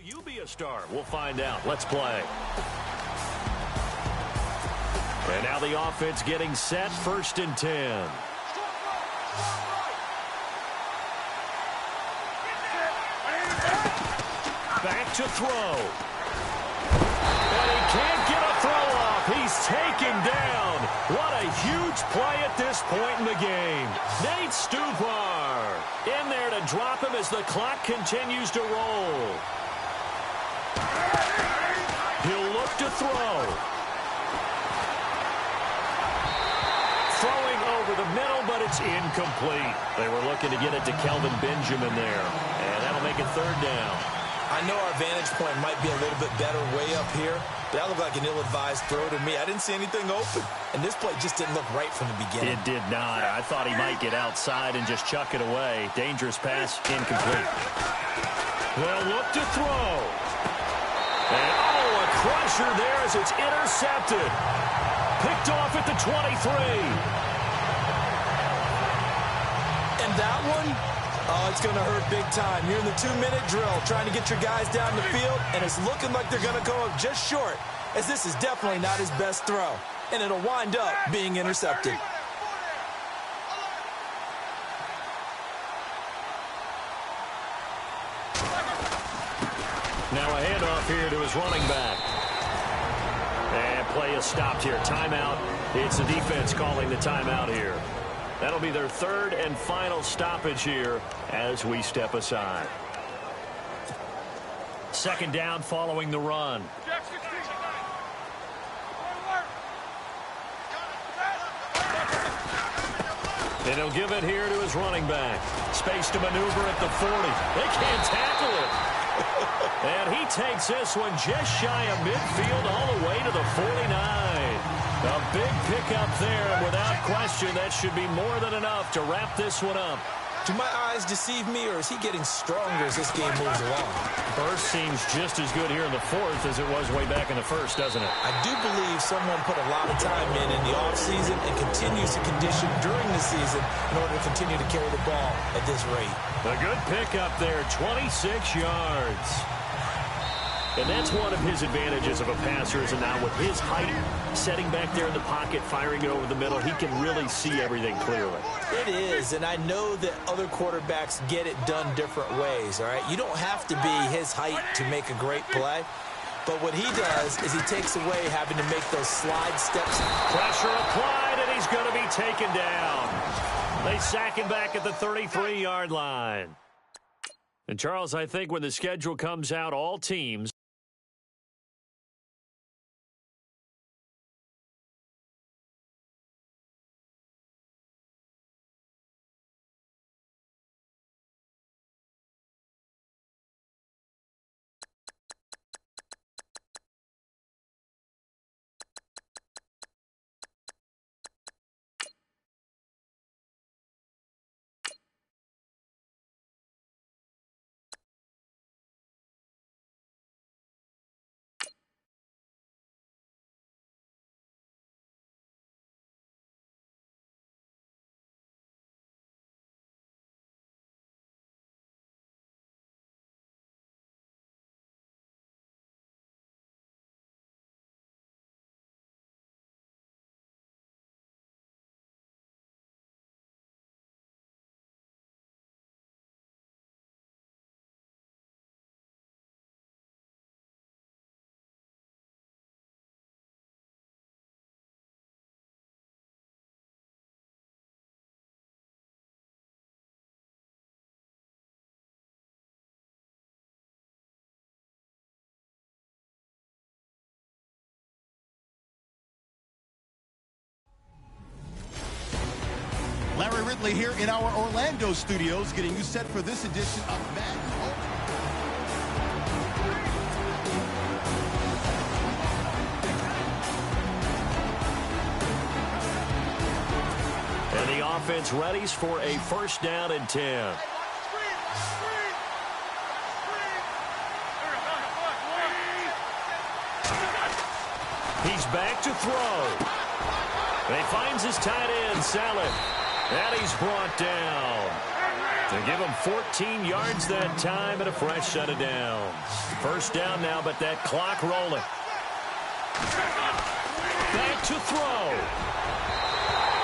you be a star? We'll find out. Let's play. And now the offense getting set, 1st and 10. Back to throw. And he can't get a throw off. He's taken down. What a huge play at this point in the game. Nate Stupar in there to drop him as the clock continues to roll. He'll look to throw. Throwing over the middle, but it's incomplete. They were looking to get it to Kelvin Benjamin there. And that'll make it 3rd down. I know our vantage point might be a little bit better way up here, but that looked like an ill-advised throw to me. I didn't see anything open, and this play just didn't look right from the beginning. It did not. I thought he might get outside and just chuck it away. Dangerous pass, incomplete. They'll look to throw. And, a crusher there as it's intercepted. Picked off at the 23. And that one, it's going to hurt big time. You're in the 2-minute drill trying to get your guys down the field, and it's looking like they're going to go up just short, as this is definitely not his best throw, and it'll wind up being intercepted. Now a handoff here to his running back. And play is stopped here. Timeout. It's the defense calling the timeout here. That'll be their 3rd and final stoppage here as we step aside. 2nd down following the run. And he'll give it here to his running back. Space to maneuver at the 40. They can't tackle it. And he takes this one just shy of midfield all the way to the 49. A big pickup there, and without question, that should be more than enough to wrap this one up. Do my eyes deceive me, or is he getting stronger as this game moves along? First seems just as good here in the 4th as it was way back in the 1st, doesn't it? I do believe someone put a lot of time in the offseason and continues to condition during the season in order to continue to carry the ball at this rate. A good pickup there, 26 yards. And that's one of his advantages of a passer, is now with his height, setting back there in the pocket, firing it over the middle, he can really see everything clearly. It is, and I know that other quarterbacks get it done different ways, all right? You don't have to be his height to make a great play, but what he does is he takes away having to make those slide steps. Pressure applied, and he's going to be taken down. They sack him back at the 33-yard line. And, Charles, I think when the schedule comes out, all teams Larry Ridley here in our Orlando studios, getting you set for this edition of Madden. And the offense readies for a 1st down and 10. He's back to throw. And he finds his tight end, Salad. And he's brought down. They give him 14 yards that time and a fresh set of downs. First down now, but that clock rolling. Back to throw.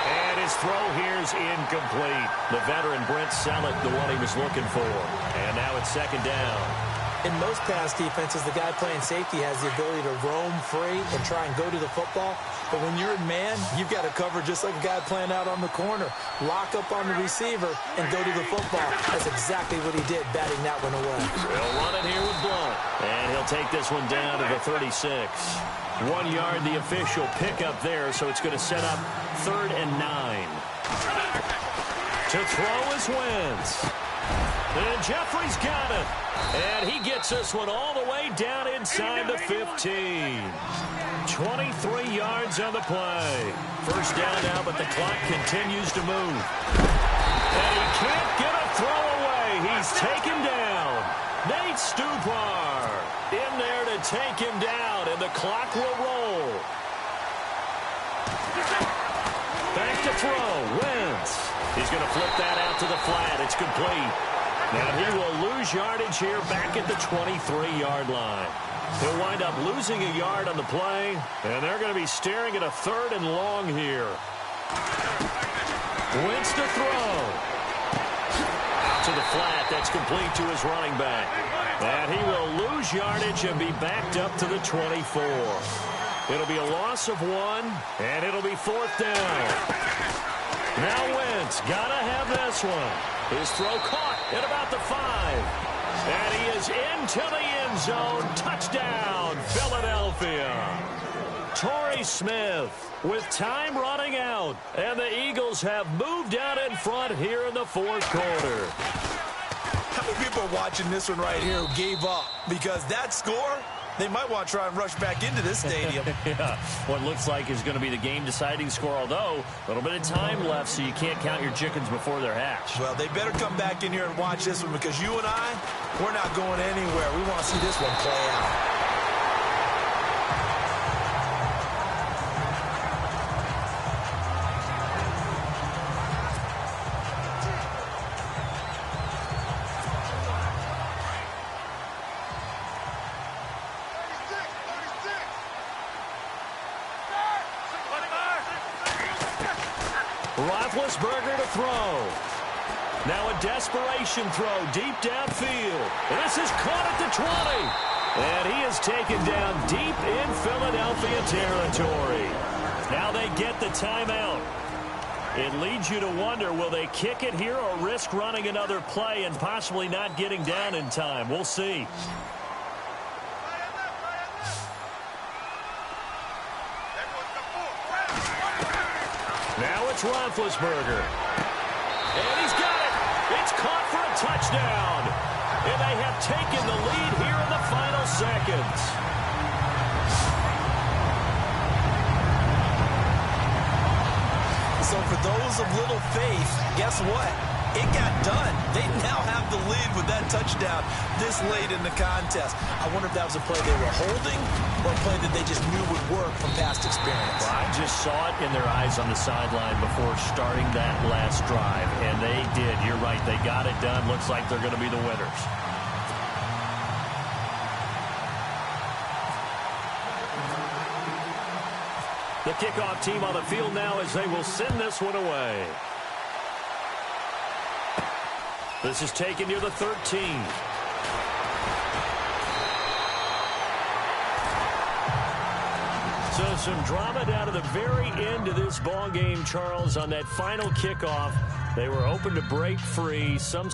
And his throw here's incomplete. The veteran Brent Selleck, the one he was looking for. And now it's second down. In most pass defenses, the guy playing safety has the ability to roam free and try and go to the football. But when you're in man, you've got to cover just like a guy playing out on the corner. Lock up on the receiver and go to the football. That's exactly what he did, batting that one away. He'll run it here with Blunt. And he'll take this one down to the 36. 1 yard, the official pickup there, so it's going to set up 3rd and 9. To throw is Wentz. And Jeffrey's got it. And he gets this one all the way down inside the 15. 23 yards on the play. First down now, but the clock continues to move. And he can't get a throw away. He's taken down. Nate Stupar in there to take him down, and the clock will roll. Back to throw. Wentz. He's going to flip that out to the flat. It's complete. Now he will lose yardage here back at the 23-yard line. He'll wind up losing a yard on the play, and they're going to be staring at a 3rd and long here. Wentz to throw. Out to the flat. That's complete to his running back. And he will lose yardage and be backed up to the 24. It'll be a loss of 1, and it'll be 4th down. Now Wentz got to have this one. His throw caught at about the 5. And he is into the end zone. Touchdown, Philadelphia. Torrey Smith with time running out. And the Eagles have moved out in front here in the 4th quarter. How many people are watching this one right here who gave up? Because that score, they might want to try and rush back into this stadium. Yeah, what looks like is going to be the game-deciding score, although a little bit of time left, so you can't count your chickens before they're hatched. Well, they better come back in here and watch this one, because you and I, we're not going anywhere. We want to see this one play out. Roethlisberger to throw. Now a desperation throw deep downfield. This is caught at the 20. And he is taken down deep in Philadelphia territory. Now they get the timeout. It leads you to wonder, will they kick it here or risk running another play and possibly not getting down in time? We'll see. Now it's Roethlisberger. And he's got it. It's caught for a touchdown. And they have taken the lead here in the final seconds. So for those of little faith, guess what? It got done. They now have the lead with that touchdown this late in the contest. I wonder if that was a play they were holding or a play that they just knew would work from past experience. Well, I just saw it in their eyes on the sideline before starting that last drive, and they did. You're right. They got it done. Looks like they're going to be the winners. The kickoff team on the field now as they will send this one away. This is taken near the 13. So some drama down to the very end of this ball game, Charles, on that final kickoff. They were open to break free. Some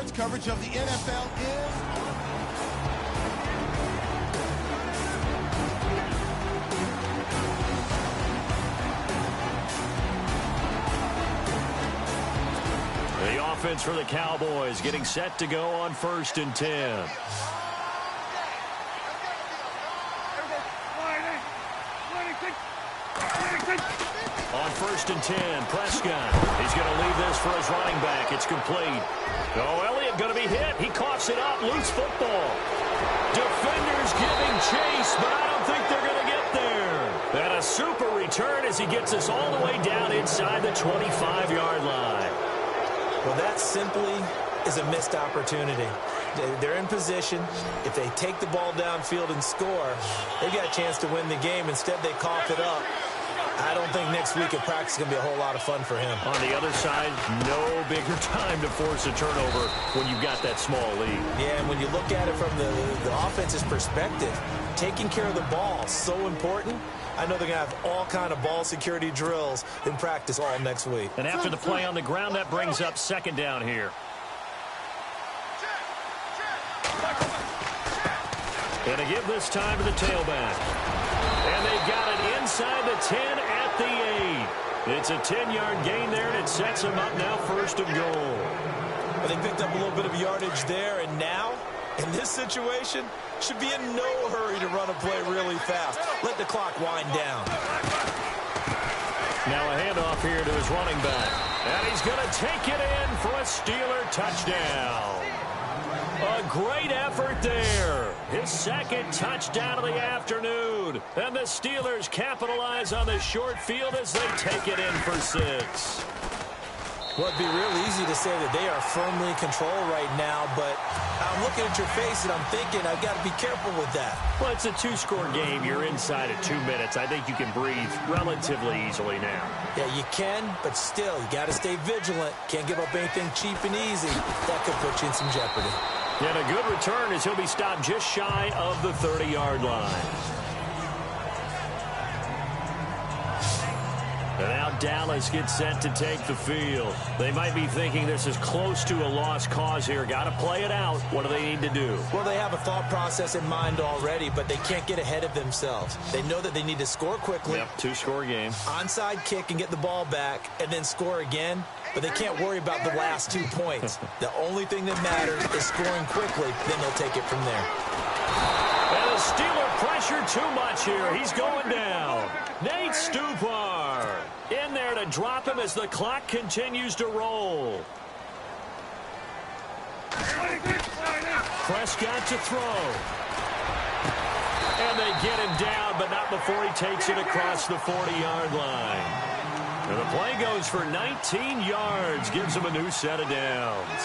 sports coverage of the NFL is... The offense for the Cowboys getting set to go on 1st and 10. On 1st and 10, Prescott. He's going to leave this for his running back. It's complete. Oh, Elliott going to be hit. He coughs it up. Loose football. Defenders giving chase, but I don't think they're going to get there. And a super return as he gets us all the way down inside the 25-yard line. Well, that simply is a missed opportunity. They're in position. If they take the ball downfield and score, they got a chance to win the game. Instead, they cough it up. I don't think next week at practice is going to be a whole lot of fun for him. On the other side, no bigger time to force a turnover when you've got that small lead. Yeah, and when you look at it from the offense's perspective, taking care of the ball is so important. I know they're going to have all kind of ball security drills in practice all next week. And after the play on the ground, that brings up 2nd down here. And to give this time to the tailback. And they've got it inside the 10 at the 8. It's a 10-yard gain there, and it sets them up now 1st and goal. Well, they picked up a little bit of yardage there, and now, in this situation, should be in no hurry to run a play really fast. Let the clock wind down. Now a handoff here to his running back. And he's going to take it in for a Steeler touchdown. A great effort there. His 2nd touchdown of the afternoon. And the Steelers capitalize on the short field as they take it in for 6. Well, it'd be real easy to say that they are firmly in control right now, but I'm looking at your face and I'm thinking I've got to be careful with that. Well, it's a 2-score game. You're inside at 2 minutes. I think you can breathe relatively easily now. Yeah, you can, but still, you got to stay vigilant. Can't give up anything cheap and easy. That could put you in some jeopardy. And a good return as he'll be stopped just shy of the 30-yard line. And now Dallas gets set to take the field. They might be thinking this is close to a lost cause here. Got to play it out. What do they need to do? Well, they have a thought process in mind already, but they can't get ahead of themselves. They know that they need to score quickly. Yep, 2-score game. Onside kick and get the ball back and then score again. But they can't worry about the last 2 points. The only thing that matters is scoring quickly. Then they'll take it from there. And the Steeler pressure too much here. He's going down. Nate Stupar in there to drop him as the clock continues to roll. Prescott to throw. And they get him down, but not before he takes it across the 40-yard line. And the play goes for 19 yards, gives him a new set of downs.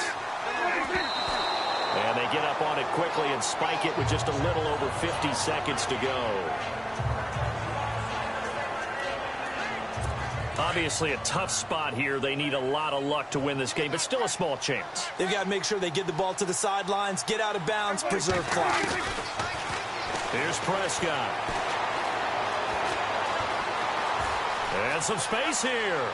And they get up on it quickly and spike it with just a little over 50 seconds to go. Obviously a tough spot here. They need a lot of luck to win this game, but still a small chance. They've got to make sure they get the ball to the sidelines, get out of bounds, preserve clock. Here's Prescott. And some space here.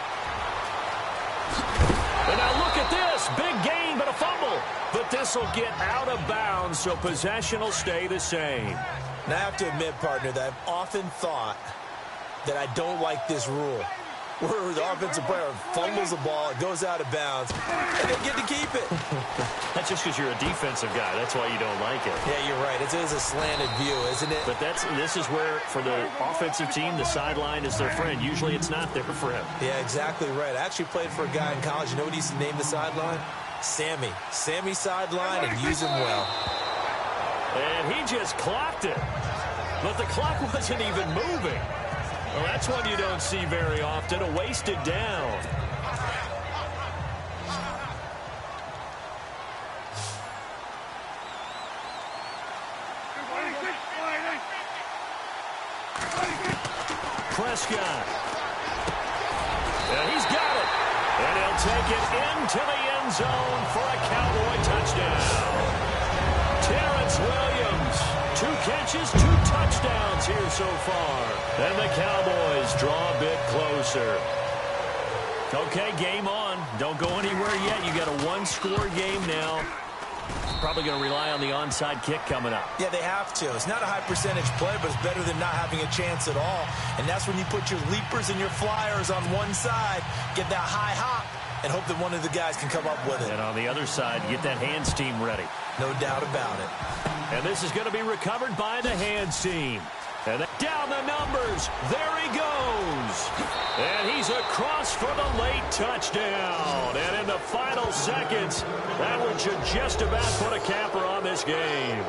And now look at this. Big gain, but a fumble. But this will get out of bounds, so possession will stay the same. Now, I have to admit, partner, that I've often thought that I don't like this rule, where the offensive player fumbles the ball, it goes out of bounds, and they get to keep it. That's just because you're a defensive guy. That's why you don't like it. Yeah, you're right. It is a slanted view, isn't it? But this is where, for the offensive team, the sideline is their friend. Usually it's not there for him. Yeah, exactly right. I actually played for a guy in college. You know what he used to name the sideline? Sammy. Sammy sideline, and use him well. And he just clocked it. But the clock wasn't even moving. Well, that's one you don't see very often, a wasted down. Prescott. And he's got it. And he'll take it into the end zone for a Cowboy touchdown. Terrence Williams, 2 catches, 2 touchdowns here so far. And the Cowboys draw a bit closer. Okay, game on. on. Don't go anywhere yet. You got a one-score game now. Probably going to rely on the onside kick coming up. Yeah, they have to. It's not a high percentage play, but it's better than not having a chance at all. And that's when you put your leapers and your flyers on one side, get that high hop, and hope that one of the guys can come up with it. And on the other side, get that hands team ready. No doubt about it. And this is going to be recovered by the hands team. And down the numbers. There he goes. And he's across for the late touchdown. And in the final seconds, that one should just about put a capper on this game.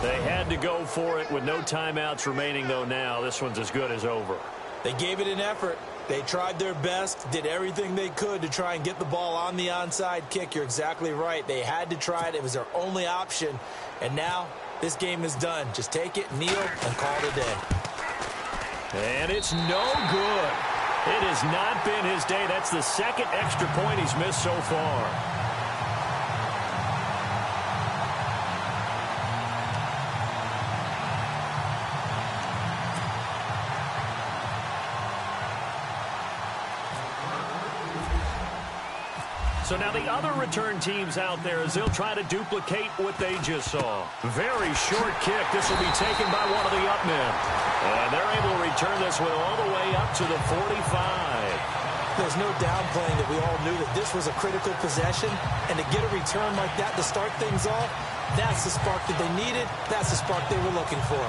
They had to go for it with no timeouts remaining, though, now. This one's as good as over. They gave it an effort. They tried their best, did everything they could to try and get the ball on the onside kick. You're exactly right. They had to try it. It was their only option. And now this game is done. Just take it, kneel, and call it a day. And it's no good. It has not been his day. That's the second extra point he's missed so far. So now the other return teams out there as they'll try to duplicate what they just saw. Very short kick. This will be taken by one of the up men. And they're able to return this one all the way up to the 45. There's no downplaying that we all knew that this was a critical possession. And to get a return like that to start things off, that's the spark that they needed. That's the spark they were looking for.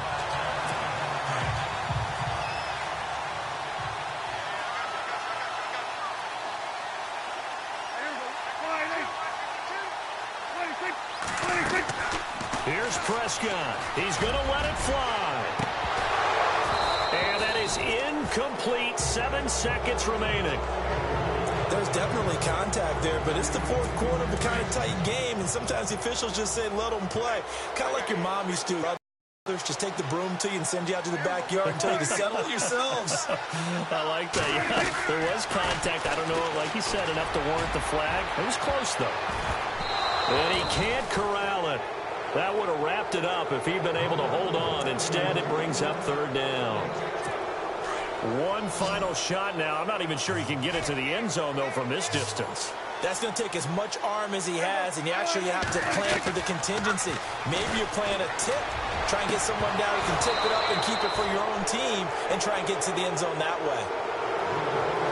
Here's Prescott. He's going to let it fly. And that is incomplete. 7 seconds remaining. There's definitely contact there, but it's the fourth quarter of a kind of tight game, and sometimes the officials just say, let them play. Kind of like your mom used to. Others just take the broom to you and send you out to the backyard and tell you to settle it yourselves. I like that. Yeah, there was contact. I don't know, like you said, enough to warrant the flag. It was close, though. And he can't corral it. That would have wrapped it up if he'd been able to hold on. Instead, it brings up third down. One final shot now. I'm not even sure he can get it to the end zone, though, from this distance. That's going to take as much arm as he has, and you actually have to plan for the contingency. Maybe you're playing a tip. Try and get someone down who can tip it up and keep it for your own team and try and get to the end zone that way.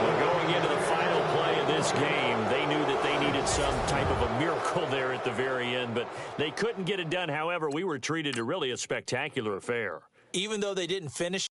Well, going into the final play of this game, they knew that they needed some type of a miracle there at the very end, but they couldn't get it done. However, we were treated to really a spectacular affair. Even though they didn't finish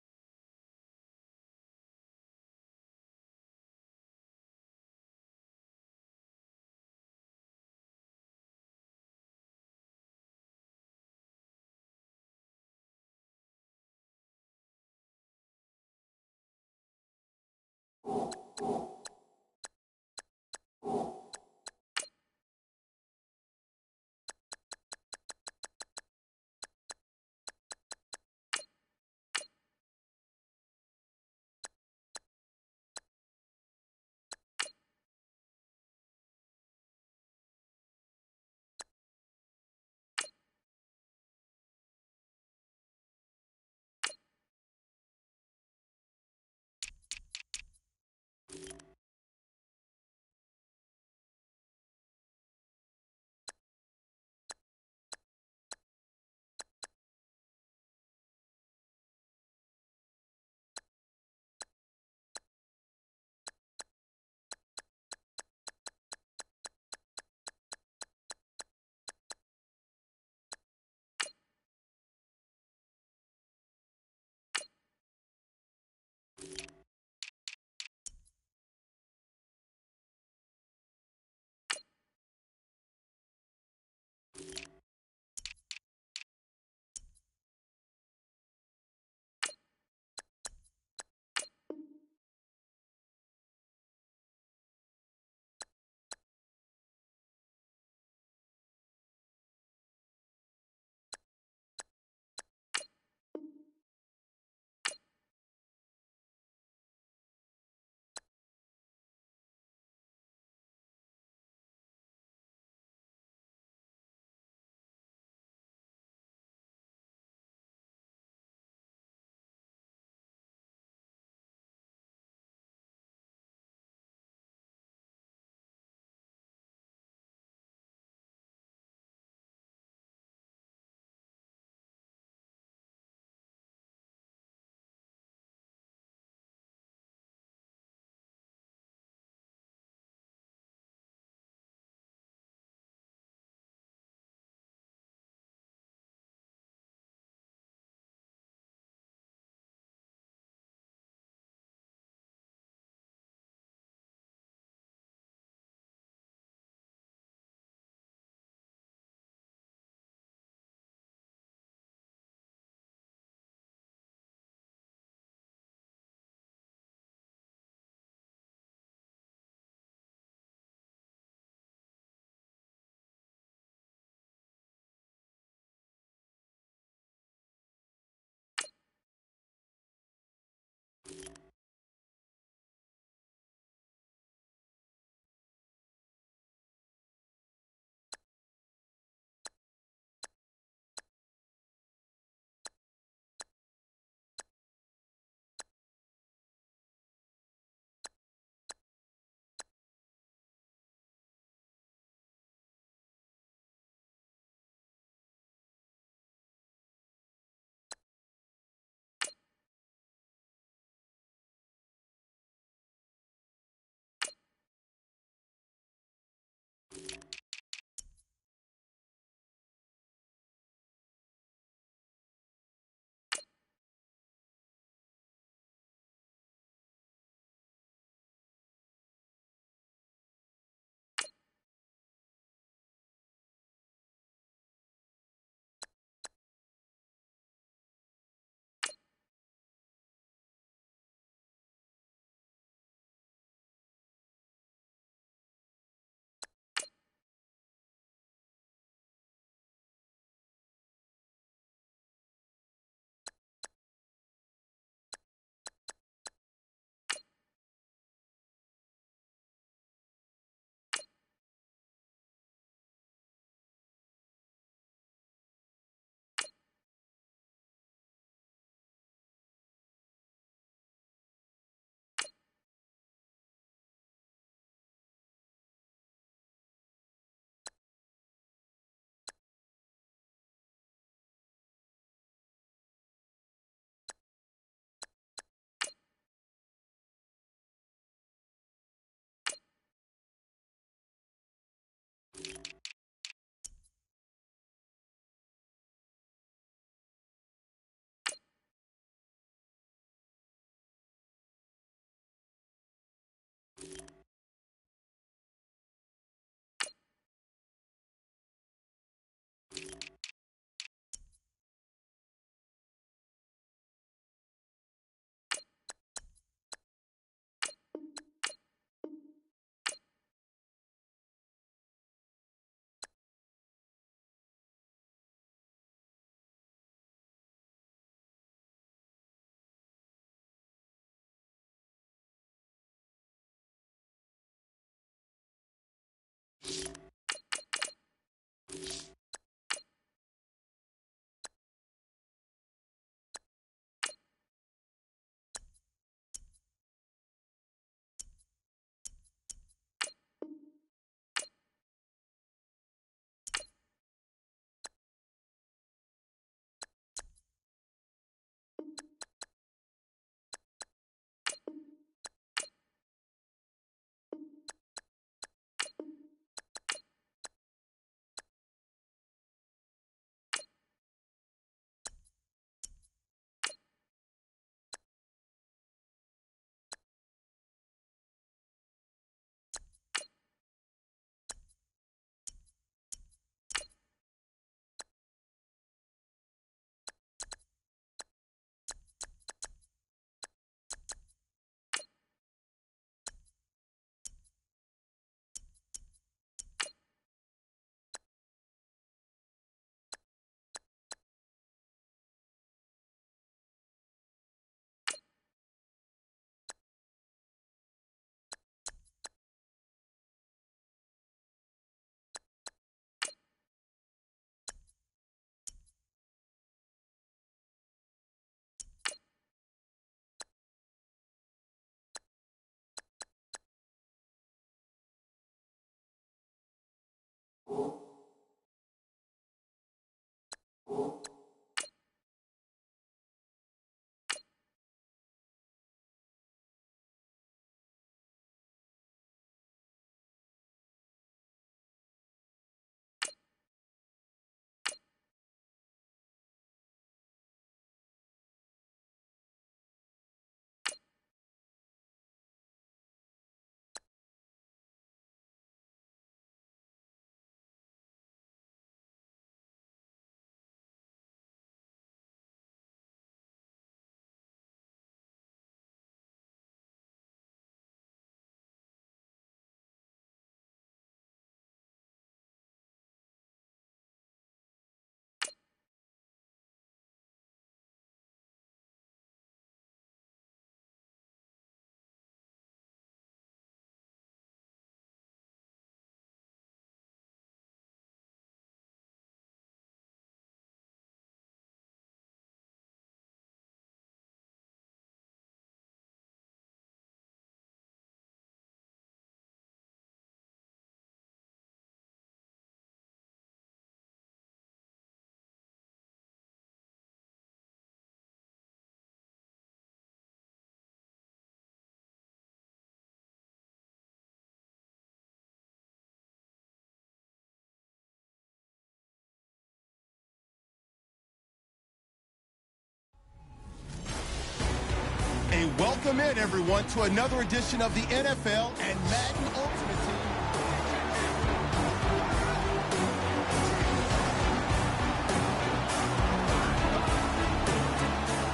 Welcome in, everyone, to another edition of the NFL and Madden Ultimate Team.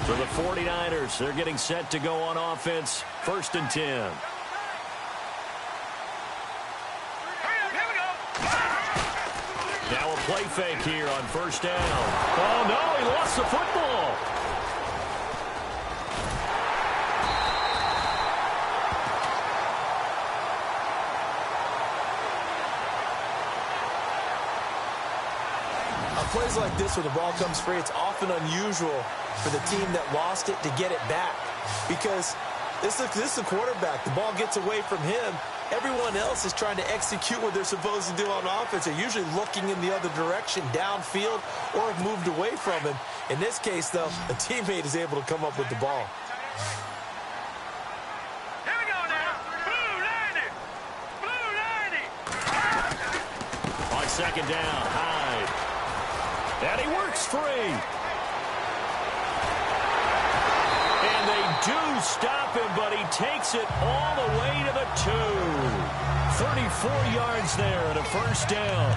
For the 49ers, they're getting set to go on offense. 1st and 10. Now a play fake here on 1st down. Oh, no, he lost the football. Plays like this where the ball comes free, it's often unusual for the team that lost it to get it back because this is the quarterback. The ball gets away from him. Everyone else is trying to execute what they're supposed to do on offense. They're usually looking in the other direction, downfield, or have moved away from him. In this case, though, a teammate is able to come up with the ball. Here we go now. Blue 90. On 2nd down, Hyde. And he works free. And they do stop him, but he takes it all the way to the 2. 34 yards there at a 1st down.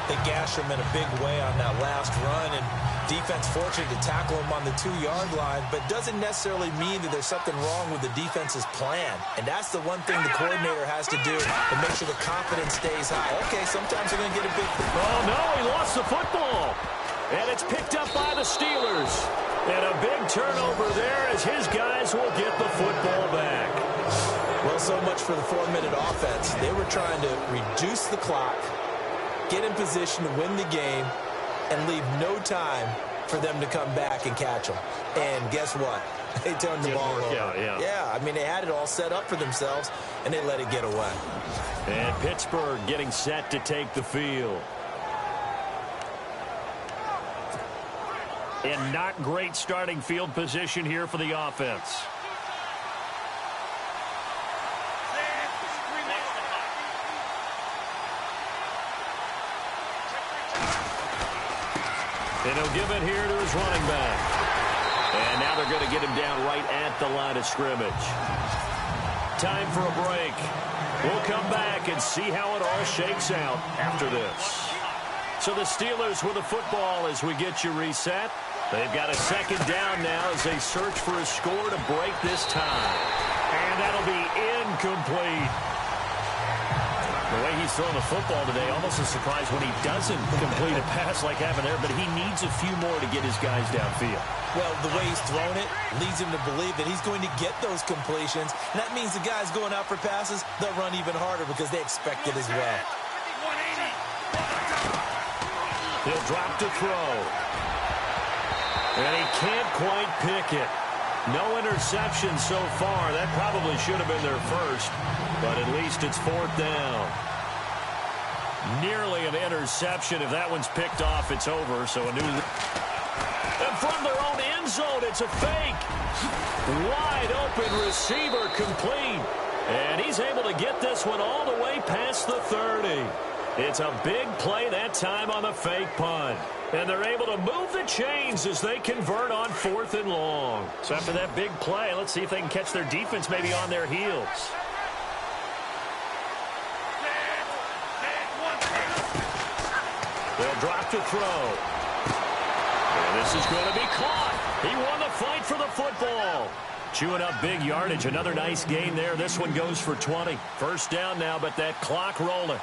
They gash him in a big way on that last run, and defense fortunate to tackle him on the 2-yard line, but doesn't necessarily mean that there's something wrong with the defense's plan. And that's the one thing the coordinator has to do to make sure the confidence stays high. Okay, sometimes they're going to get a big... Oh, no, he lost the football. And it's picked up by the Steelers. And a big turnover there as his guys will get the football back. Well, so much for the 4-minute offense. They were trying to reduce the clock, get in position to win the game, and leave no time for them to come back and catch them. And guess what? They turned the ball over. Yeah, I mean, they had it all set up for themselves, and they let it get away. And Pittsburgh getting set to take the field. And not great starting field position here for the offense. And he'll give it here to his running back. And now they're going to get him down right at the line of scrimmage. Time for a break. We'll come back and see how it all shakes out after this. So the Steelers with the football as we get you reset. They've got a 2nd down now as they search for a score to break this tie. And that'll be incomplete. The way he's throwing the football today, almost a surprise when he doesn't complete a pass like having there, but he needs a few more to get his guys downfield. Well, the way he's thrown it leads him to believe that he's going to get those completions. And that means the guys going out for passes, they'll run even harder because they expect it as well. He'll drop to throw. And he can't quite pick it. No interception so far. That probably should have been their first, but at least it's 4th down. Nearly an interception. If that one's picked off, it's over. So a new... And from their own end zone, it's a fake. Wide open receiver complete. And he's able to get this one all the way past the 30. It's a big play that time on the fake punt. And they're able to move the chains as they convert on 4th and long. So after that big play, let's see if they can catch their defense maybe on their heels. They'll drop to throw. And this is going to be caught. He won the fight for the football. Chewing up big yardage. Another nice gain there. This one goes for 20. 1st down now, but that clock rolling.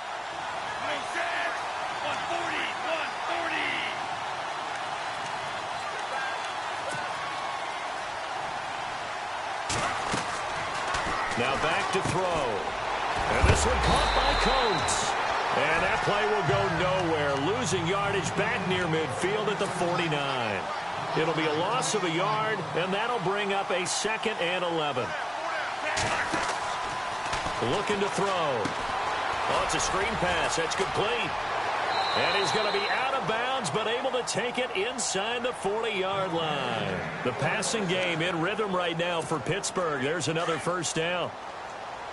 Now back to throw. And this one caught by Coates. And that play will go nowhere. Losing yardage back near midfield at the 49. It'll be a loss of a yard, and that'll bring up a 2nd and 11. Looking to throw. Oh, it's a screen pass. That's complete. And he's going to be out of bounds, but able to take it inside the 40-yard line. The passing game in rhythm right now for Pittsburgh. There's another 1st down.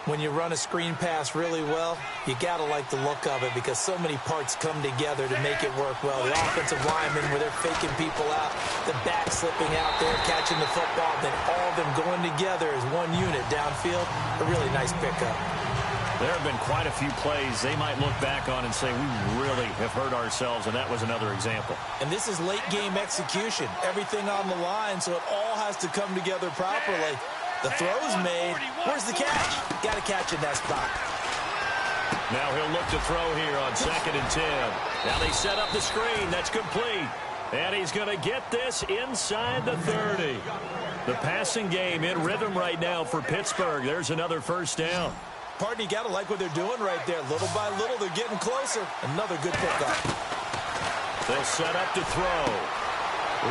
When you run a screen pass really well, you got to like the look of it because so many parts come together to make it work well. The offensive linemen, where they're faking people out, the back slipping out there, catching the football, then all of them going together as one unit downfield. A really nice pickup. There have been quite a few plays they might look back on and say, we really have hurt ourselves, and that was another example. And this is late-game execution. Everything on the line, so it all has to come together properly. The throw's made. Where's the catch? Got to catch in that spot. Now he'll look to throw here on 2nd and 10. Now they set up the screen. That's complete. And he's going to get this inside the 30. The passing game in rhythm right now for Pittsburgh. There's another first down. Partner, you got to like what they're doing right there. Little by little, they're getting closer. Another good pickup. They'll set up to throw.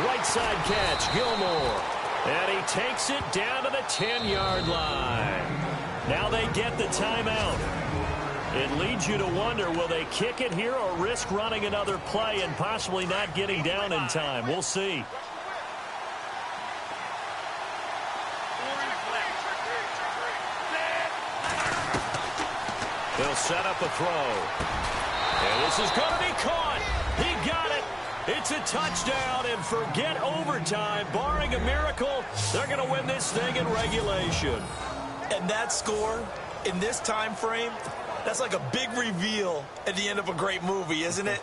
Right side catch, Gilmore. And he takes it down to the 10-yard line. Now they get the timeout. It leads you to wonder, will they kick it here or risk running another play and possibly not getting down in time? We'll see. They'll set up a throw. And this is going to be caught. He got it. It's a touchdown, and forget overtime. Barring a miracle, they're going to win this thing in regulation. And that score in this time frame, that's like a big reveal at the end of a great movie, isn't it?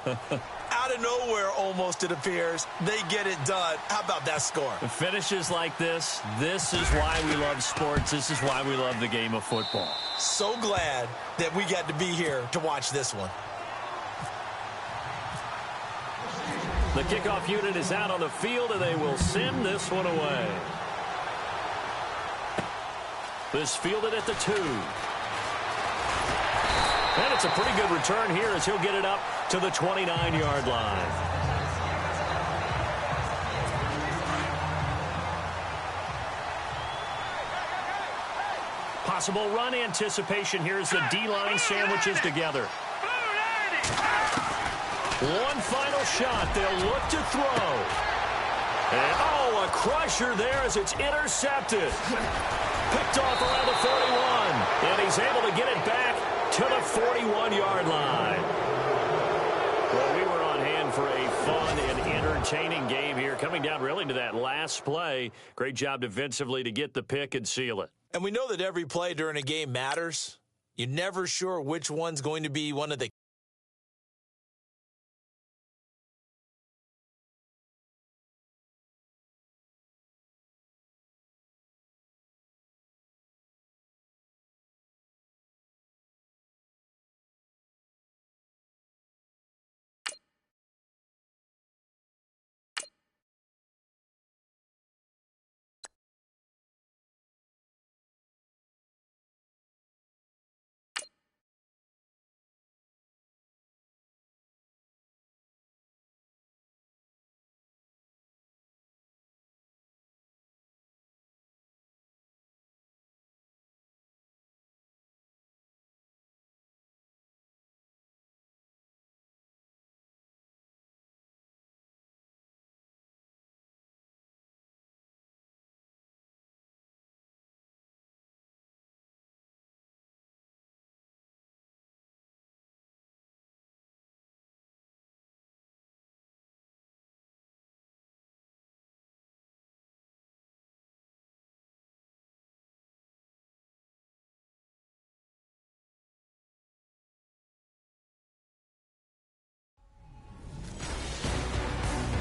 Out of nowhere, almost, it appears, they get it done. How about that score? Finishes like this is why we love sports. This is why we love the game of football. So glad that we got to be here to watch this one. The kickoff unit is out on the field, and they will send this one away. This fielded at the 2. And it's a pretty good return here as he'll get it up to the 29-yard line. Possible run anticipation here as the D-line sandwiches together. One final shot. They'll look to throw. And, oh, a crusher there as it's intercepted. Picked off around the 41. And he's able to get it back to the 41-yard line. Well, we were on hand for a fun and entertaining game here. Coming down really to that last play. Great job defensively to get the pick and seal it. And we know that every play during a game matters. You're never sure which one's going to be one of the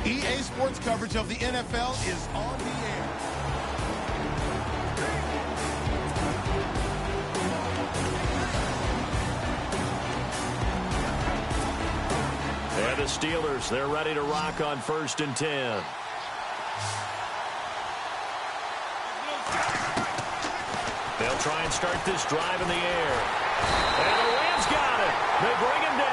EA Sports coverage of the NFL is on the air. And the Steelers, they're ready to rock on 1st and 10. They'll try and start this drive in the air. And the Rams got it. They bring him down.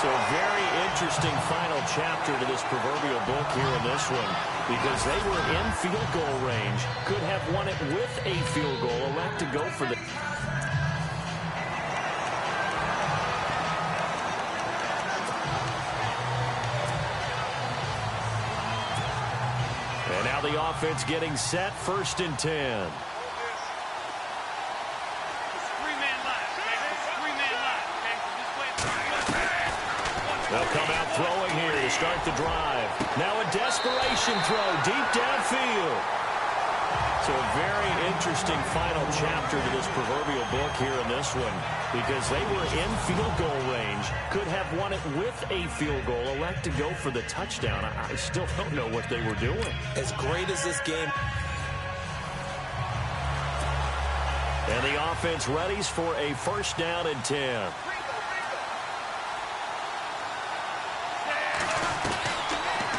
So a very interesting final chapter to this proverbial book here in this one, because they were in field goal range, could have won it with a field goal, elect to go for the... And now the offense getting set, 1st and 10. They'll come out throwing here to start the drive. Now a desperation throw deep downfield. So a very interesting final chapter to this proverbial book here in this one, because they were in field goal range, could have won it with a field goal, elect to go for the touchdown. I still don't know what they were doing. As great as this game. And the offense readies for a first down and 10.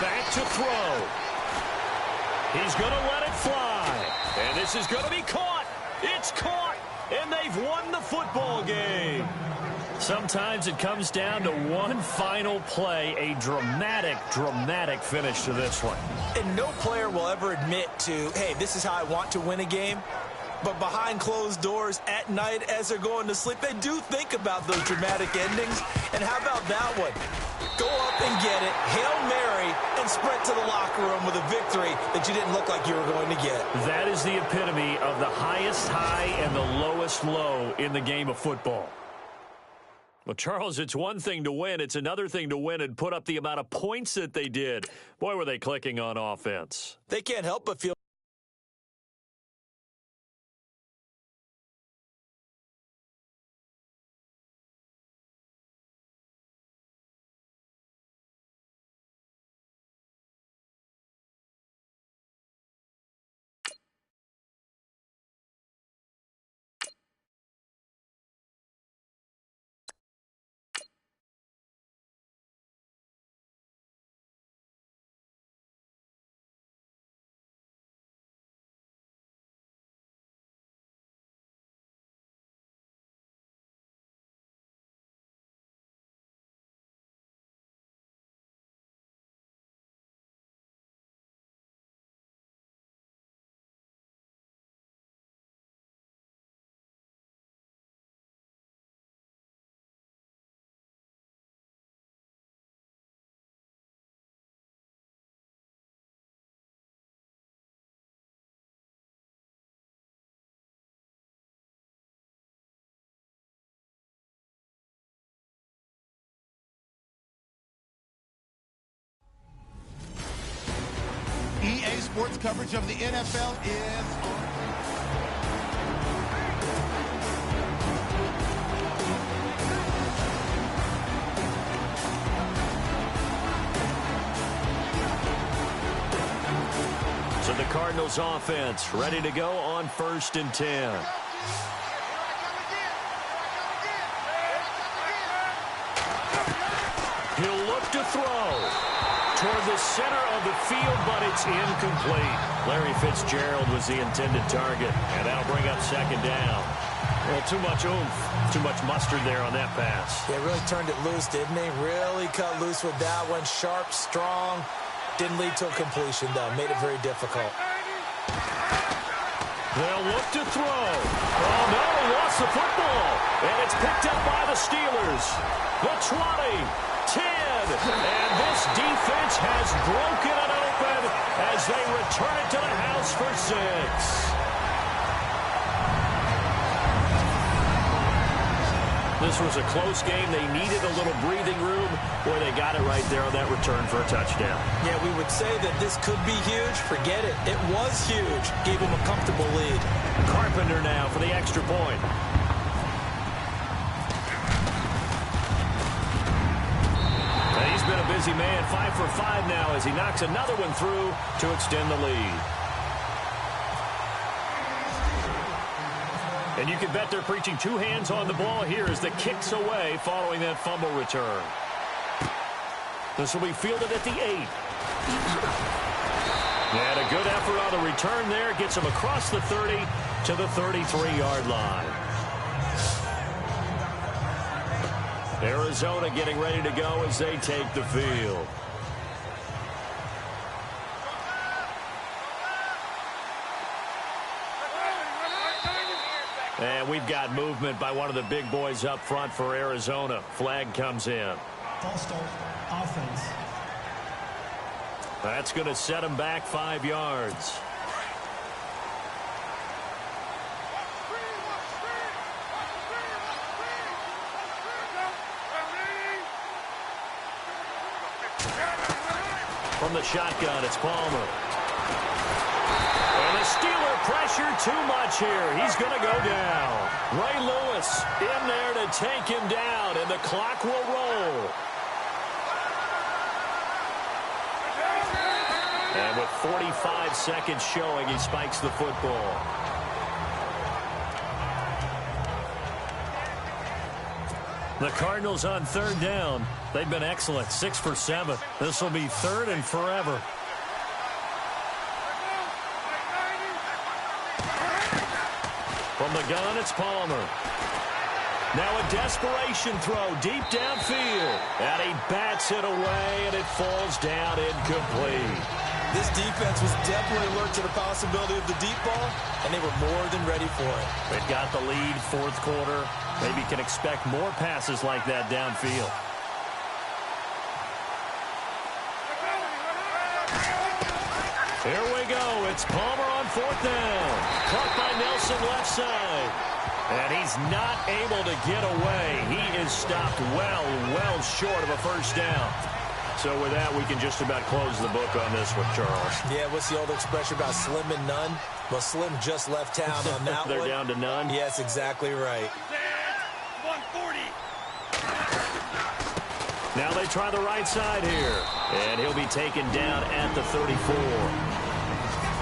Back to throw. He's going to let it fly. And this is going to be caught. It's caught. And they've won the football game. Sometimes it comes down to one final play, a dramatic, dramatic finish to this one. And no player will ever admit to, hey, this is how I want to win a game. But behind closed doors at night as they're going to sleep, they do think about those dramatic endings. And how about that one? Go up and get it, Hail Mary, and sprint to the locker room with a victory that you didn't look like you were going to get. That is the epitome of the highest high and the lowest low in the game of football. Well, Charles, it's one thing to win. It's another thing to win and put up the amount of points that they did. Boy, were they clicking on offense. They can't help but feel EA Sports coverage of the NFL is on. So the Cardinals offense ready to go on 1st and 10. He'll look to throw toward the center of the field, but it's incomplete. Larry Fitzgerald was the intended target, and that'll bring up 2nd down. Well, too much oomph, too much mustard there on that pass. They really turned it loose, didn't they? Really cut loose with that one. Sharp, strong. Didn't lead to a completion, though. Made it very difficult. They'll look to throw. Oh, no, he lost the football. And it's picked up by the Steelers. The 20, 10, and this defense has broken it open as they return it to the house for 6. This was a close game. They needed a little breathing room where they got it right there on that return for a touchdown. Yeah, we would say that this could be huge. Forget it. It was huge. Gave him a comfortable lead. Carpenter now for the extra point. And he's been a busy man. 5 for 5 now as he knocks another one through to extend the lead. And you can bet they're preaching 2 hands on the ball here as the kick's away following that fumble return. This will be fielded at the 8. And a good effort on the return there. Gets him across the 30 to the 33-yard line. Arizona getting ready to go as they take the field. And we've got movement by one of the big boys up front for Arizona. Flag comes in. False start, offense. That's going to set him back 5 yards. From the shotgun, it's Palmer. And the Steeler pressure too much here. He's going to go down. Ray Lewis in there to take him down, and the clock will roll. And with 45 seconds showing, he spikes the football. The Cardinals on third down. They've been excellent, 6 for 7. This will be third and forever. From the gun, it's Palmer. Now a desperation throw deep downfield. And he bats it away, and it falls down incomplete. This defense was definitely alert to the possibility of the deep ball, and they were more than ready for it. They've got the lead, fourth quarter. Maybe can expect more passes like that downfield. Here we go. It's Palmer on fourth down. Caught by Nelson left side. And he's not able to get away. He is stopped well short of a first down. So with that, we can just about close the book on this one, Charles. Yeah, what's the old expression about slim and none? Well, Slim just left town on that They're one. down to none? Yes, exactly right. 140. Now they try the right side here. And he'll be taken down at the 34.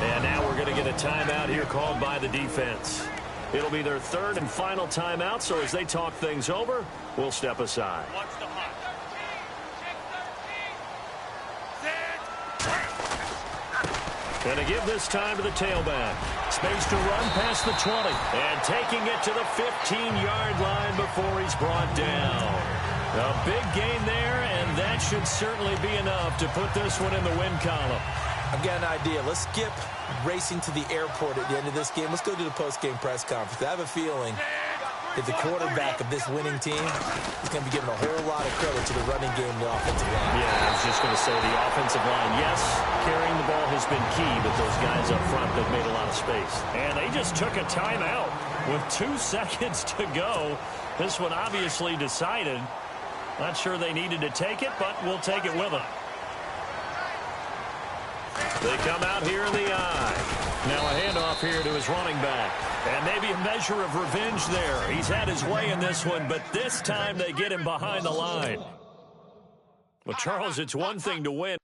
And now we're going to get a timeout here called by the defense. It'll be their third and final timeout, so as they talk things over, we'll step aside. Watch the hot. Going to give this time to the tailback. Space to run past the 20. And taking it to the 15-yard line before he's brought down. A big gain there, and that should certainly be enough to put this one in the win column. I've got an idea. Let's skip racing to the airport at the end of this game. Let's go to the post-game press conference. I have a feeling that the quarterback of this winning team is going to be given a whole lot of credit to the running game and the offensive line. Yeah, I was just going to say the offensive line, yes, carrying the ball has been key, but those guys up front, they've made a lot of space. And they just took a timeout with 2 seconds to go. This one obviously decided. Not sure they needed to take it, but we'll take it with them. They come out here in the eye. Now a handoff here to his running back. And maybe a measure of revenge there. He's had his way in this one, but this time they get him behind the line. Well, Charles, it's one thing to win.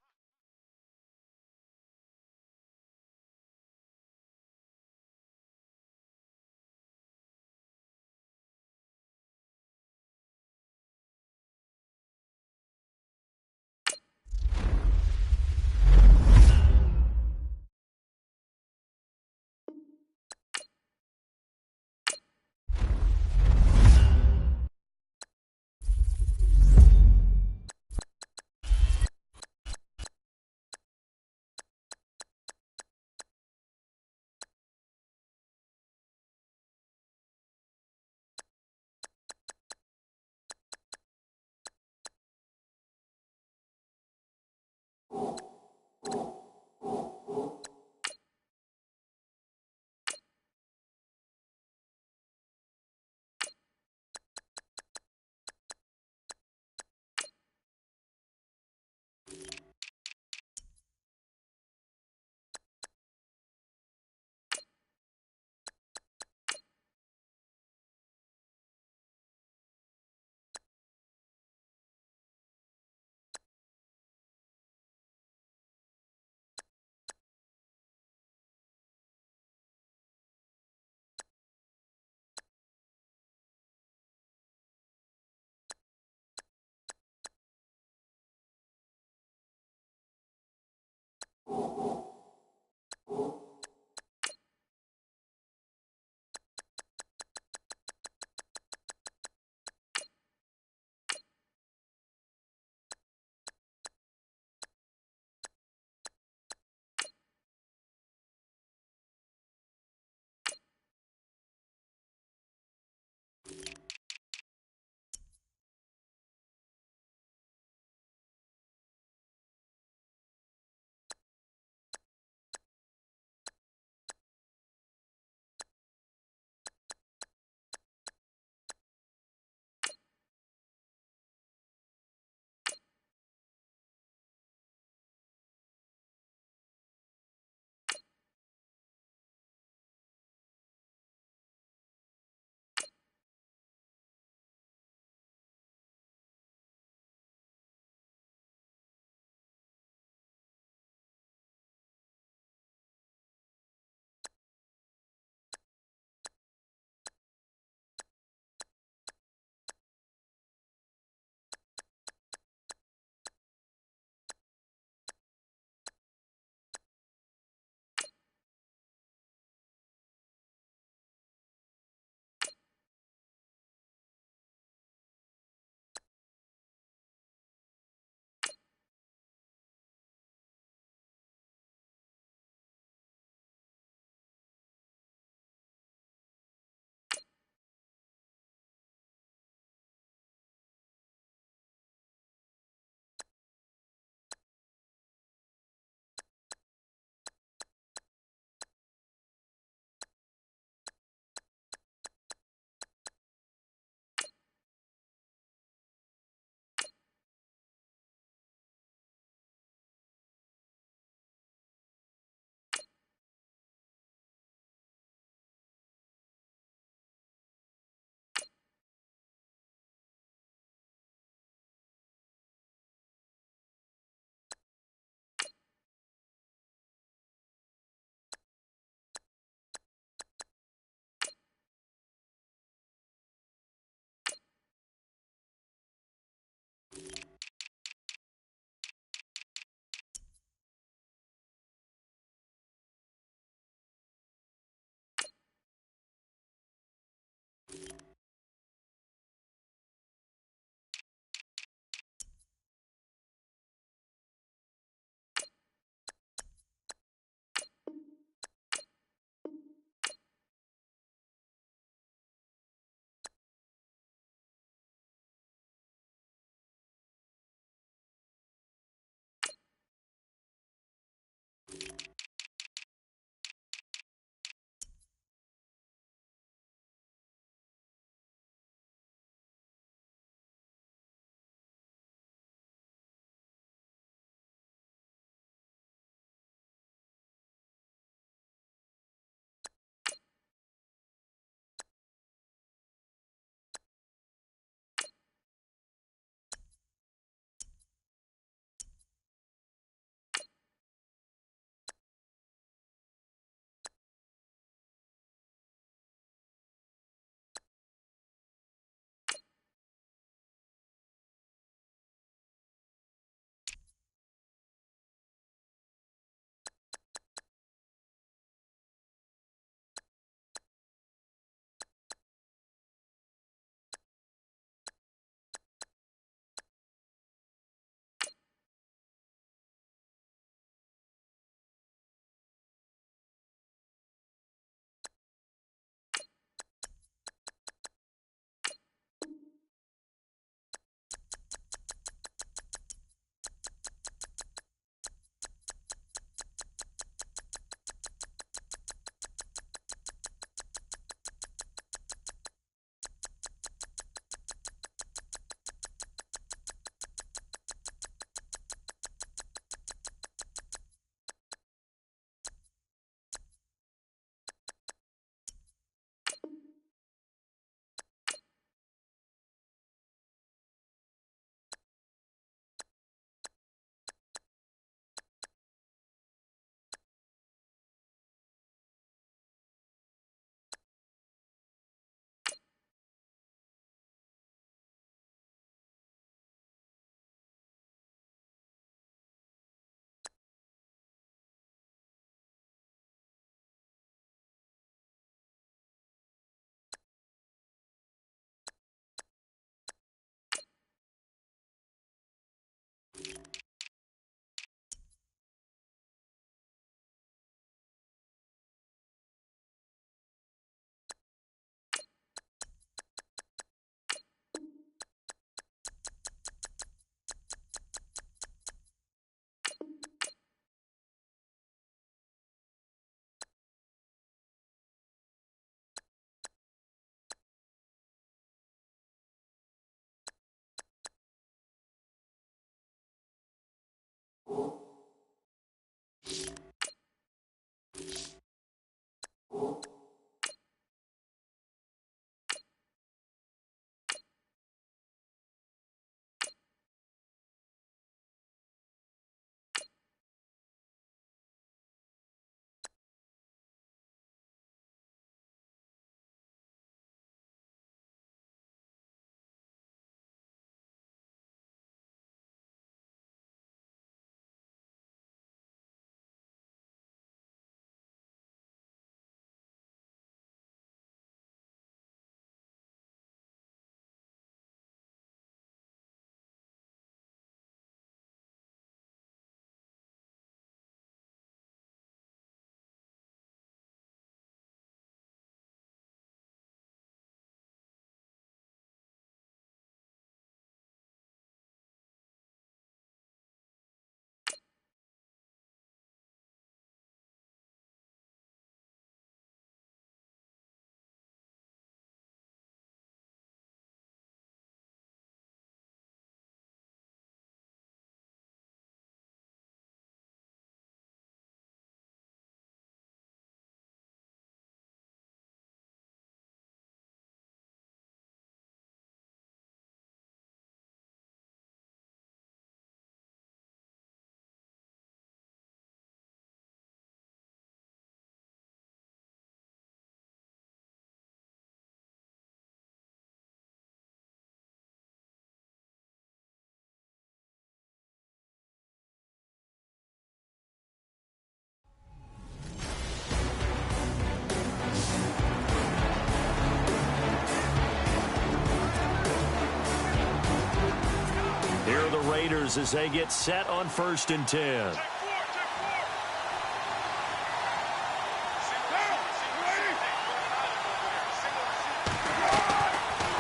Here are the Raiders as they get set on 1st and 10.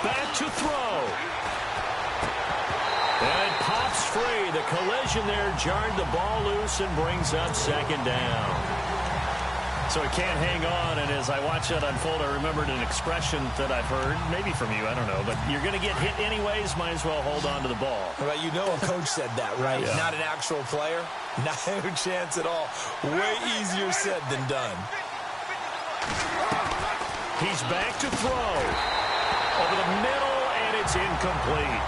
Back to throw. And it pops free. The collision there jarred the ball loose and brings up 2nd down. So he can't hang on, and as I watch that unfold, I remembered an expression that I've heard, maybe from you, I don't know, but you're going to get hit anyways, might as well hold on to the ball. Well, you know a coach said that, right? Yeah. Not an actual player. Not a chance at all. Way easier said than done. He's back to throw. Over the middle, and it's incomplete.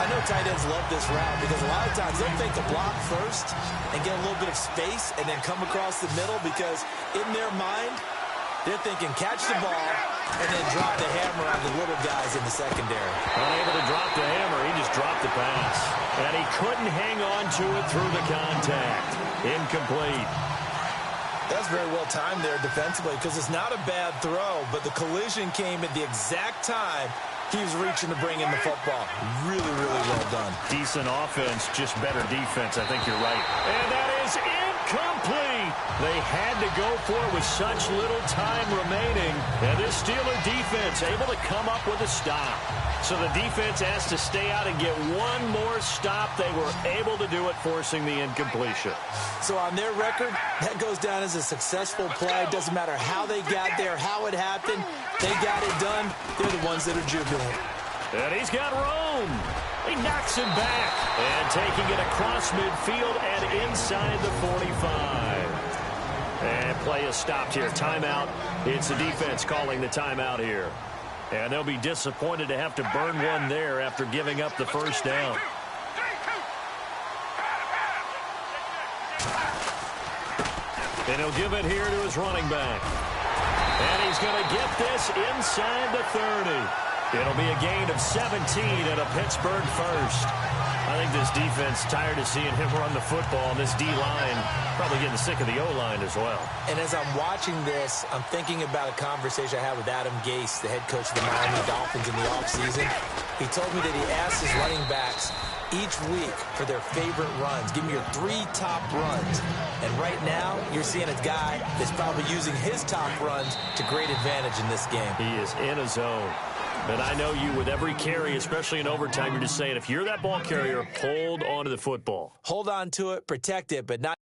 I know tight ends love this route because a lot of times they'll take the block first and get a little bit of space and then come across the middle because in their mind, they're thinking catch the ball and then drop the hammer on the little guys in the secondary. Unable to drop the hammer, he just dropped the pass. And he couldn't hang on to it through the contact. Incomplete. That's very well timed there defensively because it's not a bad throw, but the collision came at the exact time he was reaching to bring in the football. Really, really well done. Decent offense, just better defense. I think you're right. And that is incomplete. They had to go for it with such little time remaining. And this Steeler defense able to come up with a stop. So the defense has to stay out and get one more stop. They were able to do it, forcing the incompletion. So on their record, that goes down as a successful play. Doesn't matter how they got there, how it happened. They got it done. They're the ones that are jubilant. And he's got Rome. He knocks him back. And taking it across midfield and inside the 45. And play is stopped here. Timeout. It's the defense calling the timeout here. And they'll be disappointed to have to burn one there after giving up the 1st down. And he'll give it here to his running back. And he's going to get this inside the 30. It'll be a gain of 17 and a Pittsburgh first. I think this defense tired of seeing him run the football, and this D-line probably getting sick of the O-line as well. And as I'm watching this, I'm thinking about a conversation I had with Adam Gase, the head coach of the Miami Dolphins in the offseason. He told me that he asked his running backs each week for their favorite runs. Give me your 3 top runs. And right now, you're seeing a guy that's probably using his top runs to great advantage in this game. He is in a zone. But I know you, with every carry, especially in overtime, you're just saying, if you're that ball carrier, hold on to the football. Hold on to it, protect it, but not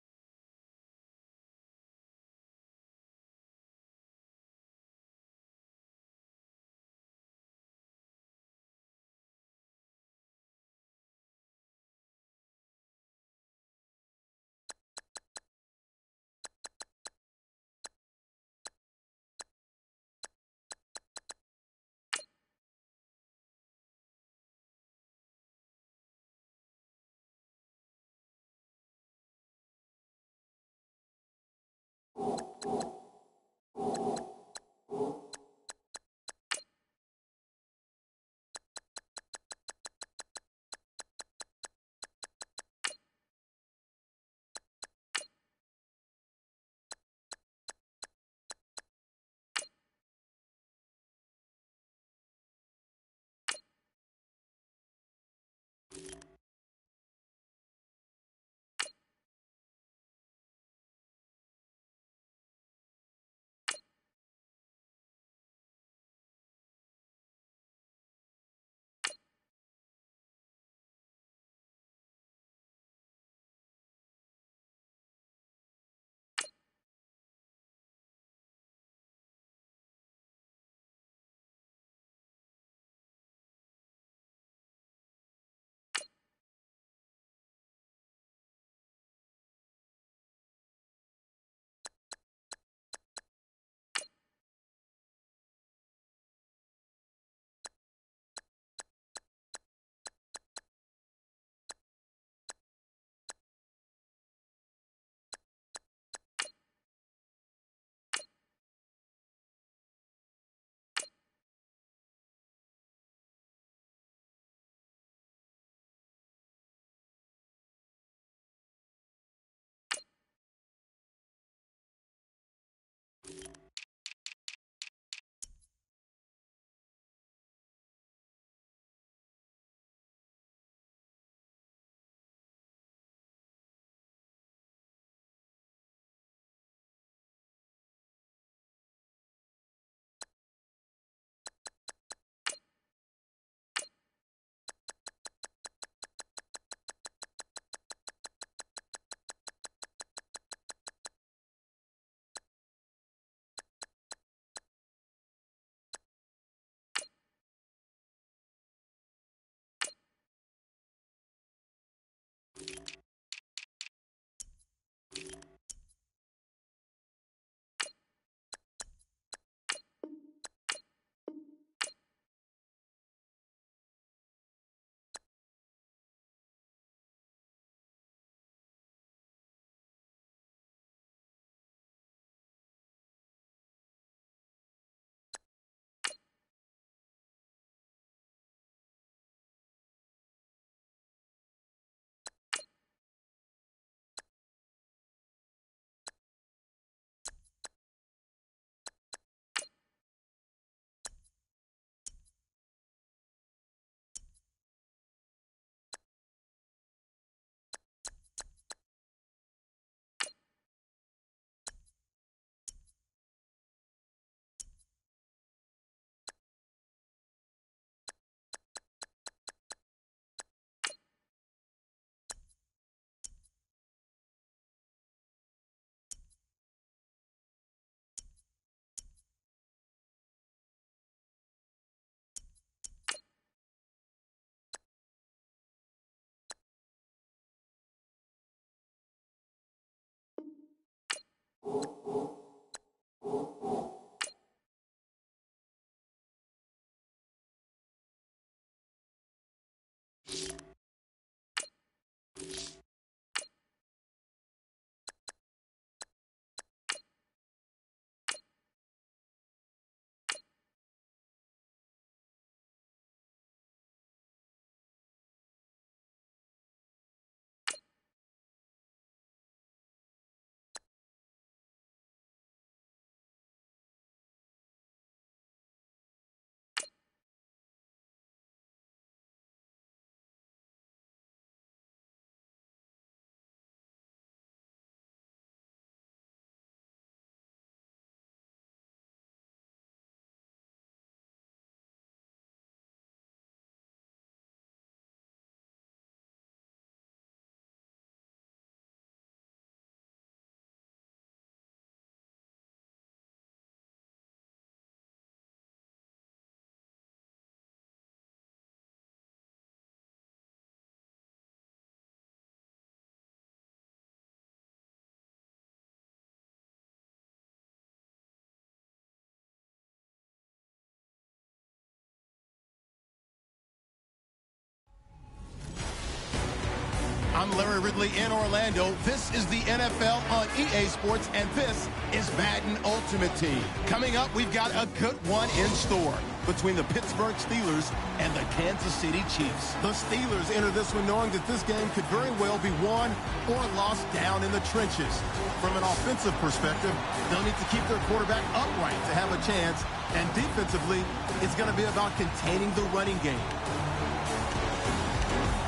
I'm Larry Ridley in Orlando. This is the NFL on EA Sports, and this is Madden Ultimate Team. Coming up, we've got a good one in store between the Pittsburgh Steelers and the Kansas City Chiefs. The Steelers enter this one knowing that this game could very well be won or lost down in the trenches. From an offensive perspective, they'll need to keep their quarterback upright to have a chance, and defensively, it's going to be about containing the running game.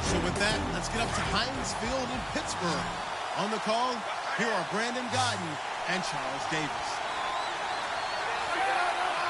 So with that, let's get up to Heinz Field in Pittsburgh. On the call, here are Brandon Gaudin and Charles Davis.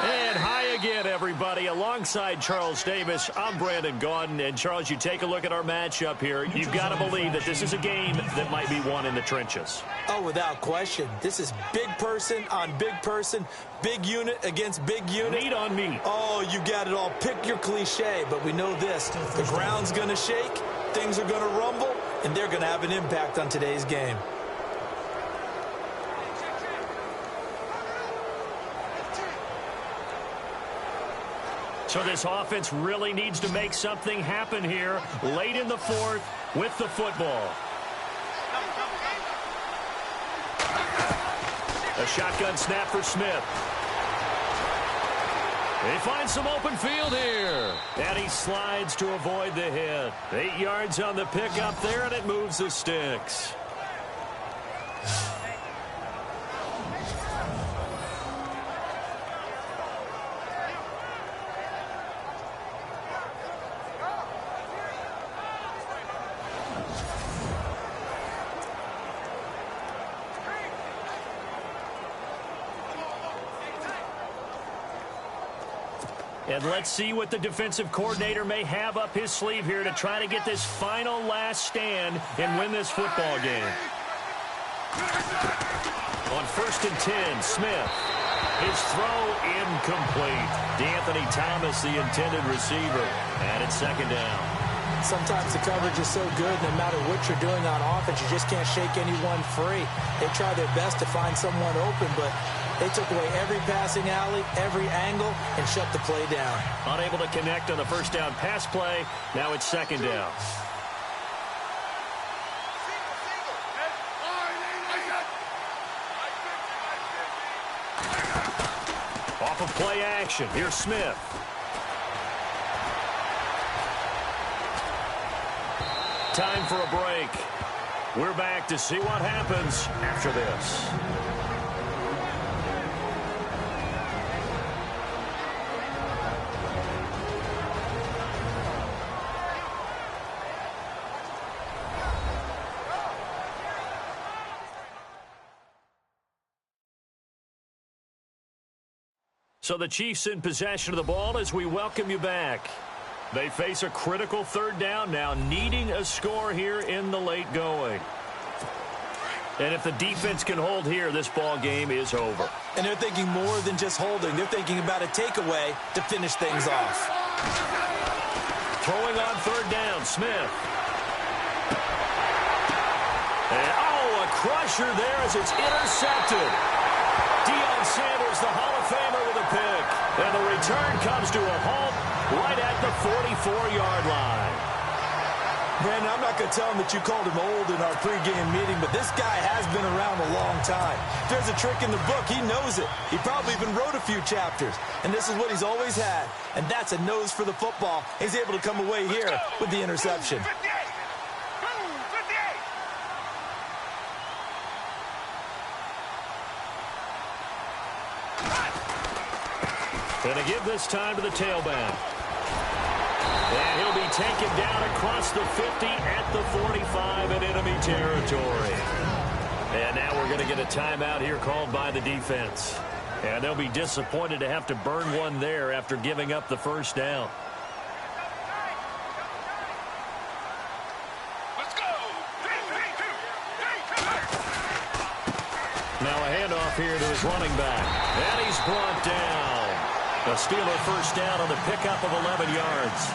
And hi again, everybody. Alongside Charles Davis, I'm Brandon Gaudin. And, Charles, you take a look at our matchup here. You've got to believe that this is a game that might be won in the trenches. Oh, without question. This is big person on big person, big unit against big unit. Meat on meat. Oh, you got it all. Pick your cliche, but we know this. The ground's going to shake, things are going to rumble, and they're going to have an impact on today's game. So this offense really needs to make something happen here late in the fourth with the football. A shotgun snap for Smith. He finds some open field here. And he slides to avoid the hit. 8 yards on the pickup there, and it moves the sticks. And let's see what the defensive coordinator may have up his sleeve here to try to get this final last stand and win this football game. On 1st and 10, Smith. His throw incomplete. DeAnthony Thomas, the intended receiver. And it's 2nd down. Sometimes the coverage is so good, no matter what you're doing on offense, you just can't shake anyone free. They try their best to find someone open, but they took away every passing alley, every angle, and shut the play down. Unable to connect on the 1st down pass play. Now it's 2nd down. Off of play action. Here's Smith. Time for a break. We're back to see what happens after this. So the Chiefs in possession of the ball as we welcome you back. They face a critical 3rd down now, needing a score here in the late going. And if the defense can hold here, this ball game is over. And they're thinking more than just holding. They're thinking about a takeaway to finish things off. Throwing on 3rd down, Smith. And, a crusher there as it's intercepted. Deion Sanders, the Hall of Famer, with a pick. And the return comes to a halt right at the 44-yard line. Brandon, I'm not going to tell him that you called him old in our pregame meeting, but this guy has been around a long time. If there's a trick in the book, he knows it. He probably even wrote a few chapters. And this is what he's always had. And that's a nose for the football. He's able to come away here with the interception. Going to give this time to the tailback. And he'll be taken down across the 50 at the 45 in enemy territory. And now we're going to get a timeout here called by the defense. And they'll be disappointed to have to burn one there after giving up the 1st down. Let's go! 3, 2, 1. Now a handoff here to his running back. And he's brought down. The Steeler 1st down on the pickup of 11 yards.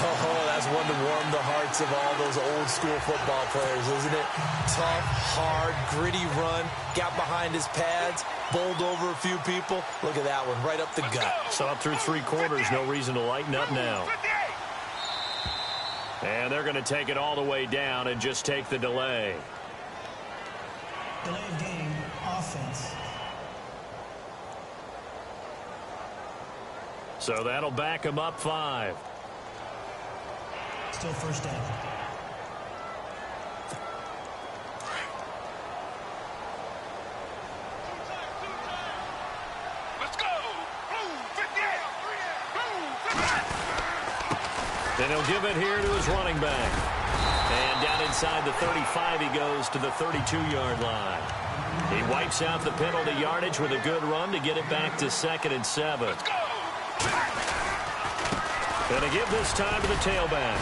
Oh, that's one to warm the hearts of all those old-school football players, isn't it? Tough, hard, gritty run, got behind his pads, bowled over a few people. Look at that one, right up the gut. Saw it through 3 quarters, no reason to lighten up now. And they're going to take it all the way down and just take the delay. Delay of game, offense. So that'll back them up 5. Still first down. Let's go. Blue 58. Blue 58. Then he'll give it here to his running back. And down inside the 35, he goes to the 32-yard line. He wipes out the penalty yardage with a good run to get it back to 2nd and 7. Let's go. Going to give this time to the tailback.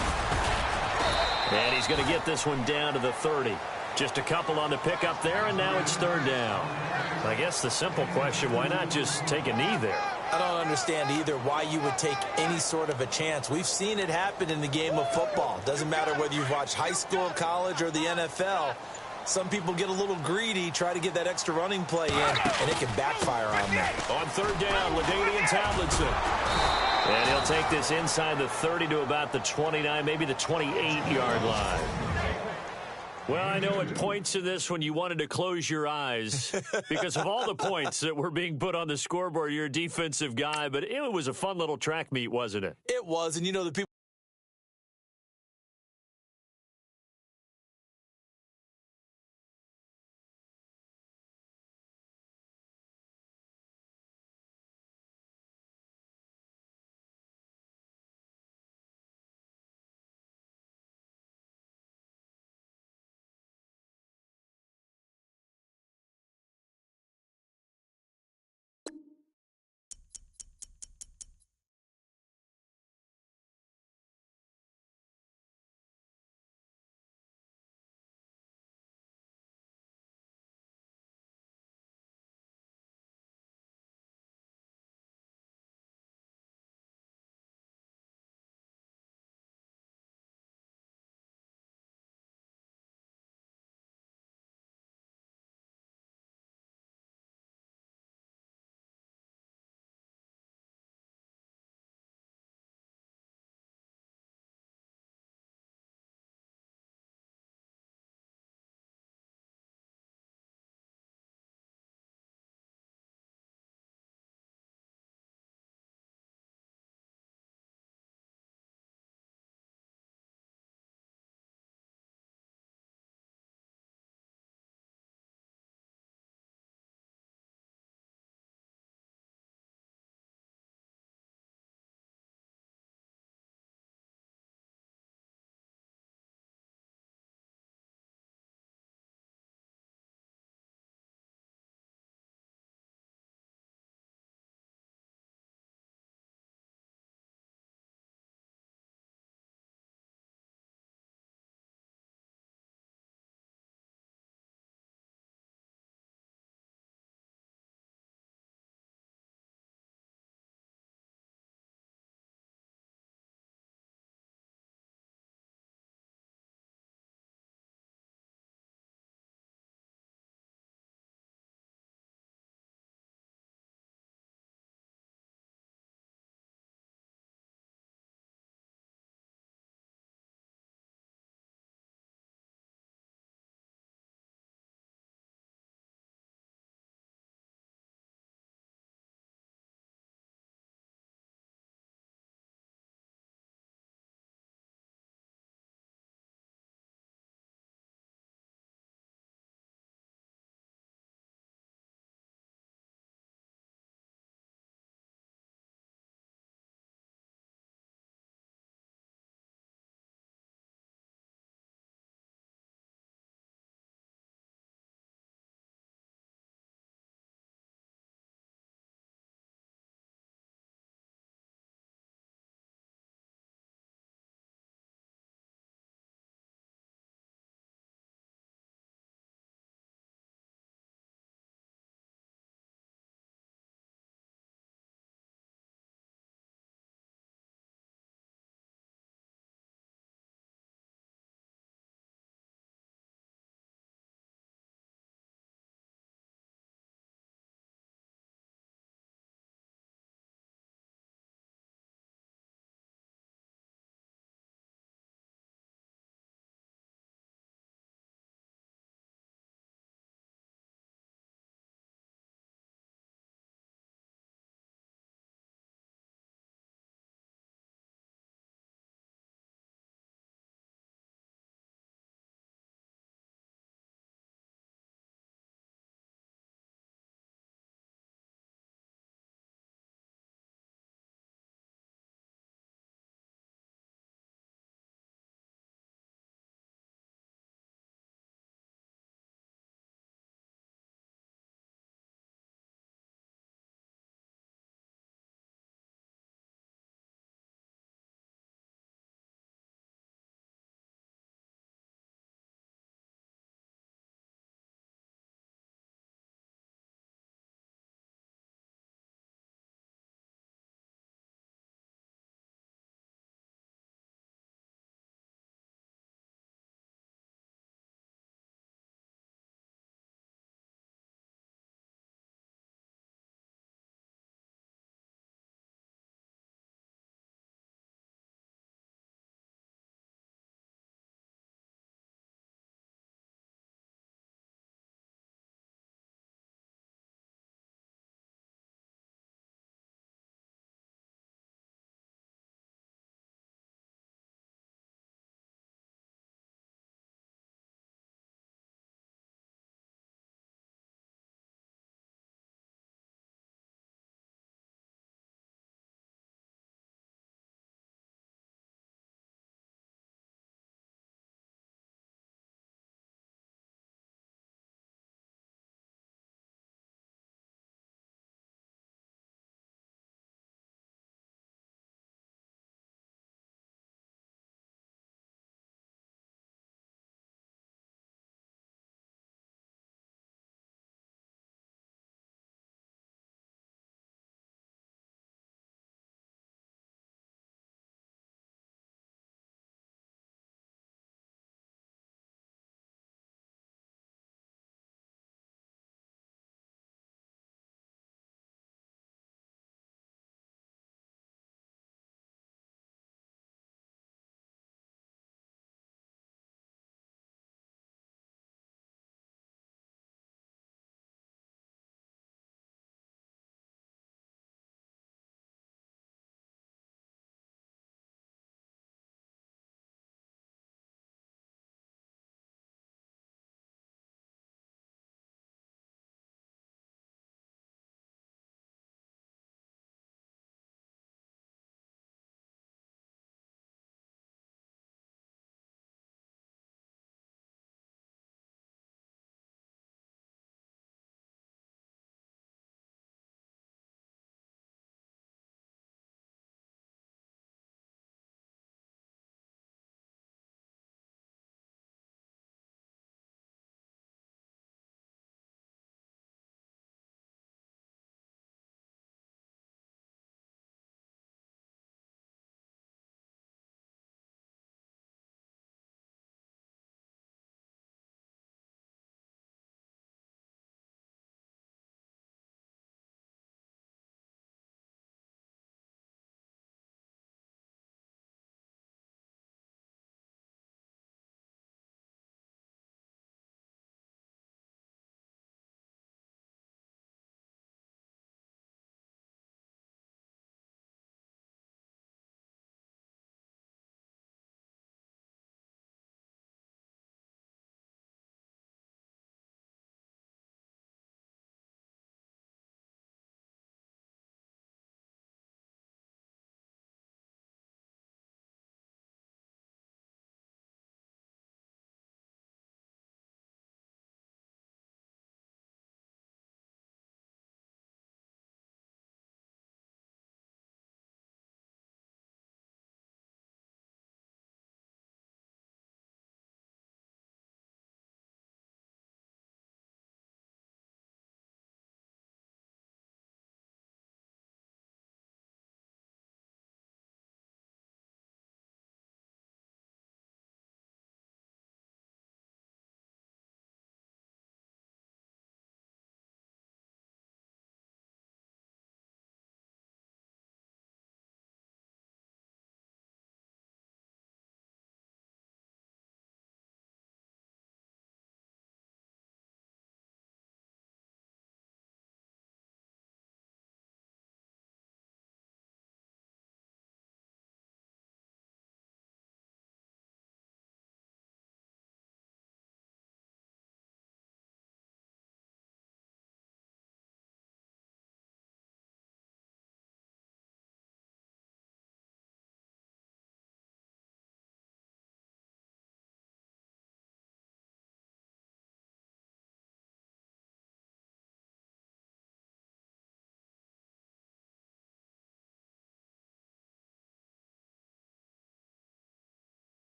And he's going to get this one down to the 30. Just a couple on the pickup there, and now it's 3rd down. I guess the simple question, why not just take a knee there? I don't understand either why you would take any sort of a chance. We've seen it happen in the game of football. Doesn't matter whether you've watched high school, college, or the NFL. Some people get a little greedy, try to get that extra running play in, and it can backfire on them. On 3rd down, LaDainian Tomlinson. And he'll take this inside the 30 to about the 29, maybe the 28-yard line. Well, I know at points in this when you wanted to close your eyes because of all the points that were being put on the scoreboard. You're a defensive guy, but it was a fun little track meet, wasn't it? It was, and you know the people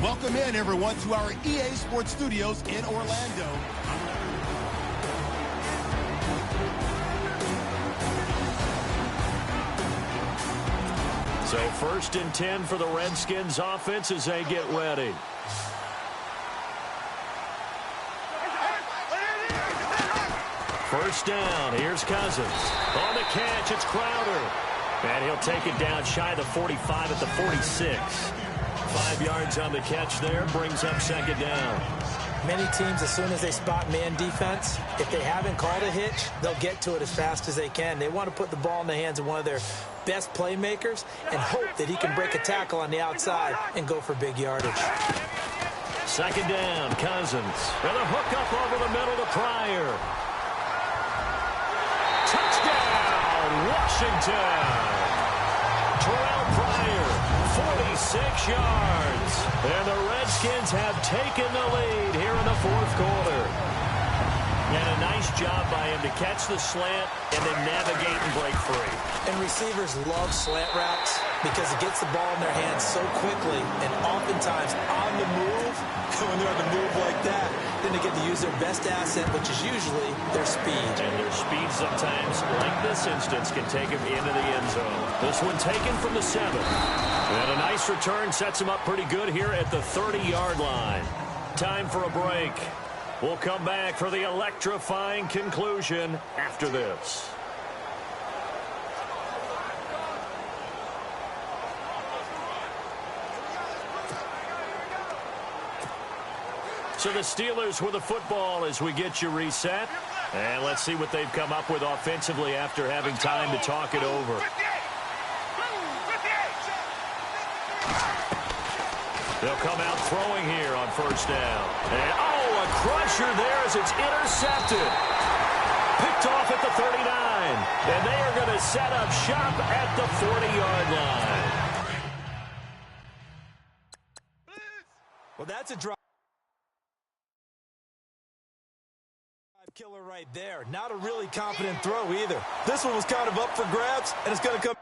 Welcome in, everyone, to our EA Sports Studios in Orlando. So 1st and 10 for the Redskins offense as they get ready. First down, here's Cousins. On the catch, it's Crowder. And he'll take it down shy of the 45 at the 46. 5 yards on the catch there, brings up 2nd down. Many teams, as soon as they spot man defense, if they haven't called a hitch, they'll get to it as fast as they can. They want to put the ball in the hands of one of their best playmakers and hope that he can break a tackle on the outside and go for big yardage. 2nd down, Cousins. And a hook up over the middle to Pryor. Touchdown, Washington. Terrell Pryor, 46 yards. And the Redskins have taken the lead here in the 4th quarter. And a nice job by him to catch the slant and then navigate and break free. And receivers love slant routes because it gets the ball in their hands so quickly and oftentimes on the move. When they're on the move like that, then they get to use their best asset, which is usually their speed. And their speed sometimes, like this instance, can take them into the end zone. This one taken from the 7. And a nice return sets him up pretty good here at the 30-yard line. Time for a break. We'll come back for the electrifying conclusion after this. So the Steelers with the football as we get you reset. And let's see what they've come up with offensively after having time to talk it over. They'll come out throwing here on 1st down. And, a crusher there as it's intercepted. Picked off at the 39. And they are going to set up shop at the 40-yard line. Well, that's a drive killer right there. Not a really confident throw either. This one was kind of up for grabs, and it's going to come.